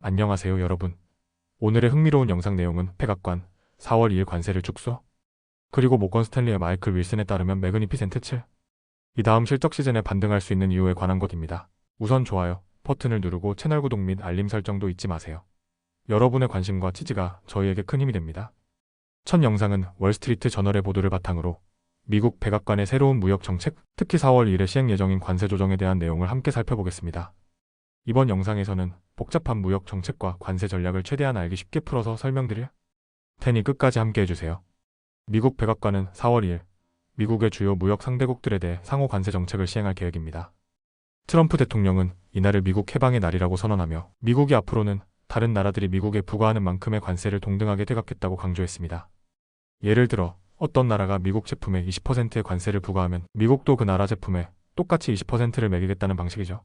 안녕하세요 여러분. 오늘의 흥미로운 영상 내용은 백악관 4월 2일 관세를 축소, 그리고 모건 스탠리의 마이클 윌슨에 따르면 매그니피센트 7, 이 다음 실적 시즌에 반등할 수 있는 이유에 관한 것입니다. 우선 좋아요 버튼을 누르고 채널 구독 및 알림 설정도 잊지 마세요. 여러분의 관심과 지지가 저희에게 큰 힘이 됩니다. 첫 영상은 월스트리트 저널의 보도를 바탕으로 미국 백악관의 새로운 무역 정책, 특히 4월 1일에 시행 예정인 관세 조정에 대한 내용을 함께 살펴보겠습니다. 이번 영상에서는 복잡한 무역 정책과 관세 전략을 최대한 알기 쉽게 풀어서 설명드릴 테니 끝까지 함께 해주세요. 미국 백악관은 4월 2일 미국의 주요 무역 상대국들에 대해 상호 관세 정책을 시행할 계획입니다. 트럼프 대통령은 이날을 미국 해방의 날이라고 선언하며 미국이 앞으로는 다른 나라들이 미국에 부과하는 만큼의 관세를 동등하게 되갚겠다고 강조했습니다. 예를 들어 어떤 나라가 미국 제품에 20%의 관세를 부과하면 미국도 그 나라 제품에 똑같이 20%를 매기겠다는 방식이죠.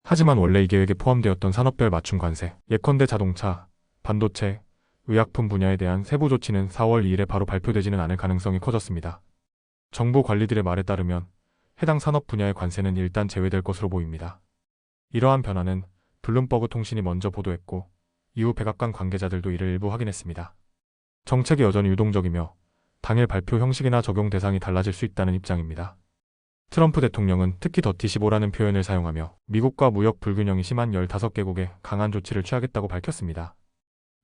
하지만 원래 이 계획에 포함되었던 산업별 맞춤 관세, 예컨대 자동차, 반도체, 의약품 분야에 대한 세부 조치는 4월 2일에 바로 발표되지는 않을 가능성이 커졌습니다. 정부 관리들의 말에 따르면 해당 산업 분야의 관세는 일단 제외될 것으로 보입니다. 이러한 변화는 블룸버그 통신이 먼저 보도했고 이후 백악관 관계자들도 이를 일부 확인했습니다. 정책이 여전히 유동적이며 당일 발표 형식이나 적용 대상이 달라질 수 있다는 입장입니다. 트럼프 대통령은 특히 더티15라는 표현을 사용하며 미국과 무역 불균형이 심한 15개국에 강한 조치를 취하겠다고 밝혔습니다.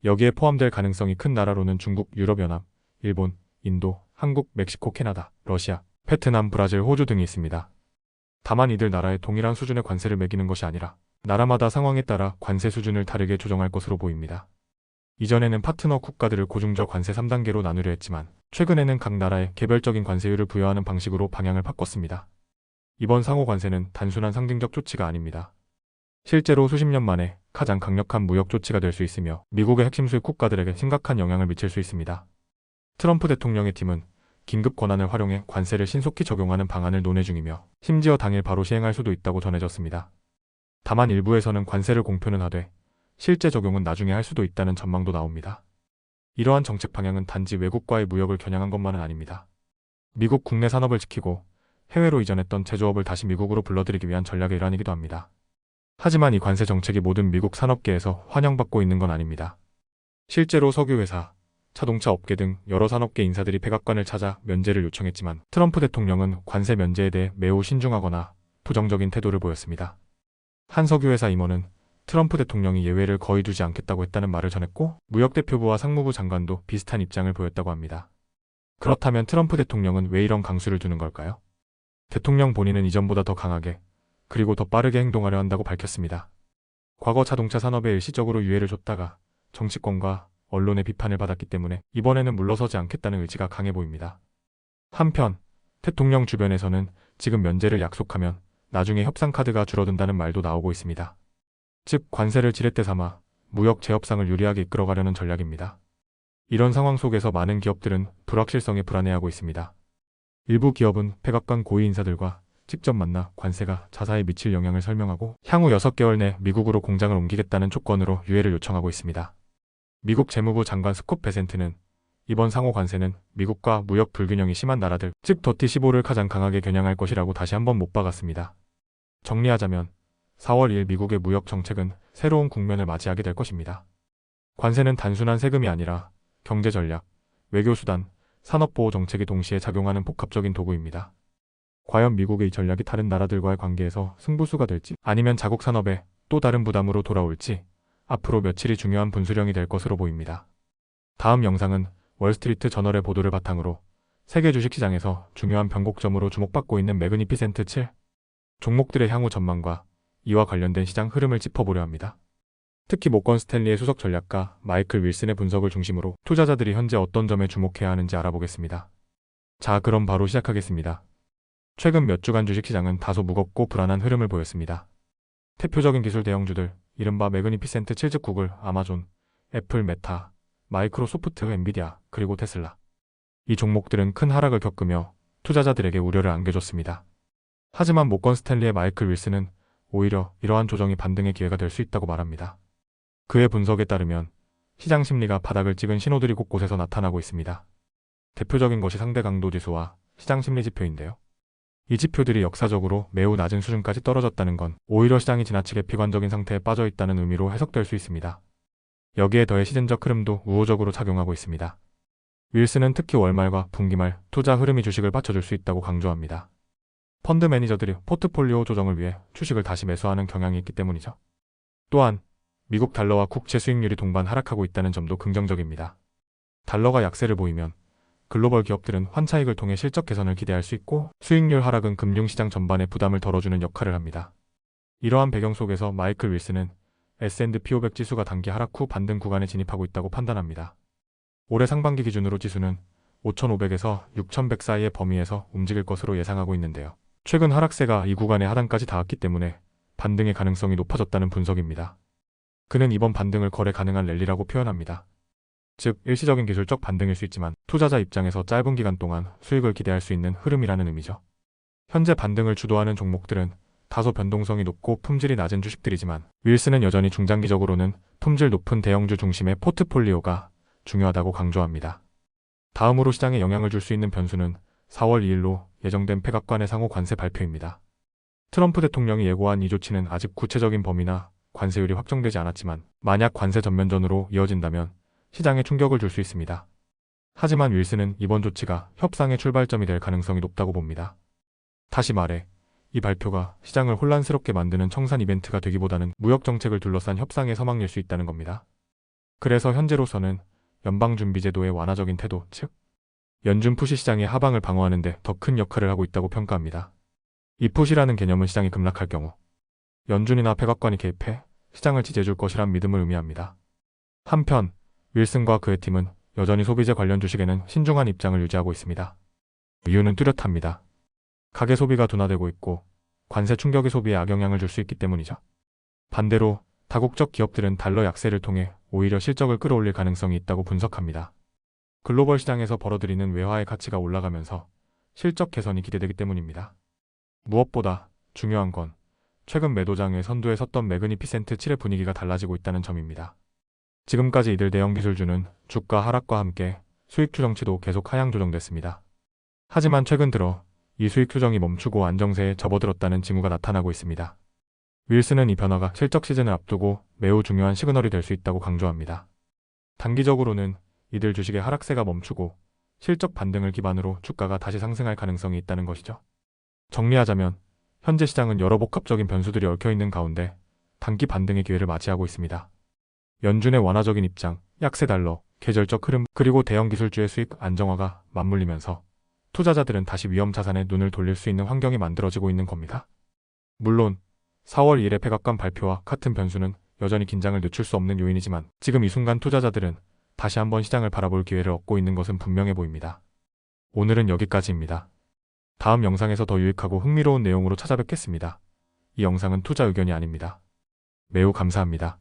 여기에 포함될 가능성이 큰 나라로는 중국, 유럽연합, 일본, 인도, 한국, 멕시코, 캐나다, 러시아, 베트남, 브라질, 호주 등이 있습니다. 다만 이들 나라에 동일한 수준의 관세를 매기는 것이 아니라 나라마다 상황에 따라 관세 수준을 다르게 조정할 것으로 보입니다. 이전에는 파트너 국가들을 고중저 관세 3단계로 나누려 했지만 최근에는 각 나라에 개별적인 관세율을 부여하는 방식으로 방향을 바꿨습니다. 이번 상호 관세는 단순한 상징적 조치가 아닙니다. 실제로 수십 년 만에 가장 강력한 무역 조치가 될 수 있으며 미국의 핵심 수입 국가들에게 심각한 영향을 미칠 수 있습니다. 트럼프 대통령의 팀은 긴급 권한을 활용해 관세를 신속히 적용하는 방안을 논의 중이며 심지어 당일 바로 시행할 수도 있다고 전해졌습니다. 다만 일부에서는 관세를 공표는 하되 실제 적용은 나중에 할 수도 있다는 전망도 나옵니다. 이러한 정책 방향은 단지 외국과의 무역을 겨냥한 것만은 아닙니다. 미국 국내 산업을 지키고 해외로 이전했던 제조업을 다시 미국으로 불러들이기 위한 전략의 일환이기도 합니다. 하지만 이 관세 정책이 모든 미국 산업계에서 환영받고 있는 건 아닙니다. 실제로 석유회사, 자동차 업계 등 여러 산업계 인사들이 백악관을 찾아 면제를 요청했지만 트럼프 대통령은 관세 면제에 대해 매우 신중하거나 부정적인 태도를 보였습니다. 한 석유회사 임원은 트럼프 대통령이 예외를 거의 두지 않겠다고 했다는 말을 전했고 무역대표부와 상무부 장관도 비슷한 입장을 보였다고 합니다. 그렇다면 트럼프 대통령은 왜 이런 강수를 두는 걸까요? 대통령 본인은 이전보다 더 강하게 그리고 더 빠르게 행동하려 한다고 밝혔습니다. 과거 자동차 산업에 일시적으로 유예를 줬다가 정치권과 언론의 비판을 받았기 때문에 이번에는 물러서지 않겠다는 의지가 강해 보입니다. 한편 대통령 주변에서는 지금 면제를 약속하면 나중에 협상 카드가 줄어든다는 말도 나오고 있습니다. 즉 관세를 지렛대 삼아 무역 재협상을 유리하게 이끌어가려는 전략입니다. 이런 상황 속에서 많은 기업들은 불확실성에 불안해하고 있습니다. 일부 기업은 백악관 고위 인사들과 직접 만나 관세가 자사에 미칠 영향을 설명하고 향후 6개월 내 미국으로 공장을 옮기겠다는 조건으로 유예를 요청하고 있습니다. 미국 재무부 장관 스콧 베센트는 이번 상호 관세는 미국과 무역 불균형이 심한 나라들, 즉 더티15를 가장 강하게 겨냥할 것이라고 다시 한번 못 박았습니다. 정리하자면 4월 2일 미국의 무역 정책은 새로운 국면을 맞이하게 될 것입니다. 관세는 단순한 세금이 아니라 경제 전략, 외교 수단, 산업보호 정책이 동시에 작용하는 복합적인 도구입니다. 과연 미국의 이 전략이 다른 나라들과의 관계에서 승부수가 될지 아니면 자국 산업에 또 다른 부담으로 돌아올지 앞으로 며칠이 중요한 분수령이 될 것으로 보입니다. 다음 영상은 월스트리트 저널의 보도를 바탕으로 세계 주식시장에서 중요한 변곡점으로 주목받고 있는 매그니피센트 7 종목들의 향후 전망과 이와 관련된 시장 흐름을 짚어보려 합니다. 특히 모건 스탠리의 수석 전략가 마이클 윌슨의 분석을 중심으로 투자자들이 현재 어떤 점에 주목해야 하는지 알아보겠습니다. 자, 그럼 바로 시작하겠습니다. 최근 몇 주간 주식시장은 다소 무겁고 불안한 흐름을 보였습니다. 대표적인 기술 대형주들, 이른바 매그니피센트 7, 즉 구글, 아마존, 애플, 메타, 마이크로소프트, 엔비디아, 그리고 테슬라. 이 종목들은 큰 하락을 겪으며 투자자들에게 우려를 안겨줬습니다. 하지만 모건 스탠리의 마이클 윌슨은 오히려 이러한 조정이 반등의 기회가 될 수 있다고 말합니다. 그의 분석에 따르면 시장 심리가 바닥을 찍은 신호들이 곳곳에서 나타나고 있습니다. 대표적인 것이 상대 강도 지수와 시장 심리 지표인데요. 이 지표들이 역사적으로 매우 낮은 수준까지 떨어졌다는 건 오히려 시장이 지나치게 비관적인 상태에 빠져 있다는 의미로 해석될 수 있습니다. 여기에 더해 시즌적 흐름도 우호적으로 작용하고 있습니다. 윌슨은 특히 월말과 분기말 투자 흐름이 주식을 받쳐줄 수 있다고 강조합니다. 펀드 매니저들이 포트폴리오 조정을 위해 주식을 다시 매수하는 경향이 있기 때문이죠. 또한 미국 달러와 국채 수익률이 동반 하락하고 있다는 점도 긍정적입니다. 달러가 약세를 보이면 글로벌 기업들은 환차익을 통해 실적 개선을 기대할 수 있고 수익률 하락은 금융시장 전반에 부담을 덜어주는 역할을 합니다. 이러한 배경 속에서 마이클 윌슨은 S&P 500 지수가 단기 하락 후 반등 구간에 진입하고 있다고 판단합니다. 올해 상반기 기준으로 지수는 5,500에서 6,100 사이의 범위에서 움직일 것으로 예상하고 있는데요. 최근 하락세가 이 구간의 하단까지 닿았기 때문에 반등의 가능성이 높아졌다는 분석입니다. 그는 이번 반등을 거래 가능한 랠리라고 표현합니다. 즉, 일시적인 기술적 반등일 수 있지만 투자자 입장에서 짧은 기간 동안 수익을 기대할 수 있는 흐름이라는 의미죠. 현재 반등을 주도하는 종목들은 다소 변동성이 높고 품질이 낮은 주식들이지만 윌슨은 여전히 중장기적으로는 품질 높은 대형주 중심의 포트폴리오가 중요하다고 강조합니다. 다음으로 시장에 영향을 줄 수 있는 변수는 4월 2일로 예정된 백악관의 상호 관세 발표입니다. 트럼프 대통령이 예고한 이 조치는 아직 구체적인 범위나 관세율이 확정되지 않았지만 만약 관세 전면전으로 이어진다면 시장에 충격을 줄 수 있습니다. 하지만 윌슨은 이번 조치가 협상의 출발점이 될 가능성이 높다고 봅니다. 다시 말해 이 발표가 시장을 혼란스럽게 만드는 청산 이벤트가 되기보다는 무역 정책을 둘러싼 협상의 서막일 수 있다는 겁니다. 그래서 현재로서는 연방준비제도의 완화적인 태도, 즉 연준 푸시 시장의 하방을 방어하는 데 더 큰 역할을 하고 있다고 평가합니다. 이 푸시라는 개념은 시장이 급락할 경우 연준이나 백악관이 개입해 시장을 지지해줄 것이란 믿음을 의미합니다. 한편 윌슨과 그의 팀은 여전히 소비재 관련 주식에는 신중한 입장을 유지하고 있습니다. 이유는 뚜렷합니다. 가계 소비가 둔화되고 있고 관세 충격이 소비에 악영향을 줄 수 있기 때문이죠. 반대로 다국적 기업들은 달러 약세를 통해 오히려 실적을 끌어올릴 가능성이 있다고 분석합니다. 글로벌 시장에서 벌어들이는 외화의 가치가 올라가면서 실적 개선이 기대되기 때문입니다. 무엇보다 중요한 건 최근 매도장의 선두에 섰던 매그니피센트 7의 분위기가 달라지고 있다는 점입니다. 지금까지 이들 대형 기술주는 주가 하락과 함께 수익 추정치도 계속 하향 조정됐습니다. 하지만 최근 들어 이 수익 추정이 멈추고 안정세에 접어들었다는 징후가 나타나고 있습니다. 윌슨은 이 변화가 실적 시즌을 앞두고 매우 중요한 시그널이 될 수 있다고 강조합니다. 단기적으로는 이들 주식의 하락세가 멈추고 실적 반등을 기반으로 주가가 다시 상승할 가능성이 있다는 것이죠. 정리하자면 현재 시장은 여러 복합적인 변수들이 얽혀있는 가운데 단기 반등의 기회를 맞이하고 있습니다. 연준의 완화적인 입장, 약세 달러, 계절적 흐름, 그리고 대형 기술주의 수익 안정화가 맞물리면서 투자자들은 다시 위험 자산에 눈을 돌릴 수 있는 환경이 만들어지고 있는 겁니다. 물론 4월 2일의 백악관 발표와 같은 변수는 여전히 긴장을 늦출 수 없는 요인이지만 지금 이 순간 투자자들은 다시 한번 시장을 바라볼 기회를 얻고 있는 것은 분명해 보입니다. 오늘은 여기까지입니다. 다음 영상에서 더 유익하고 흥미로운 내용으로 찾아뵙겠습니다. 이 영상은 투자 의견이 아닙니다. 매우 감사합니다.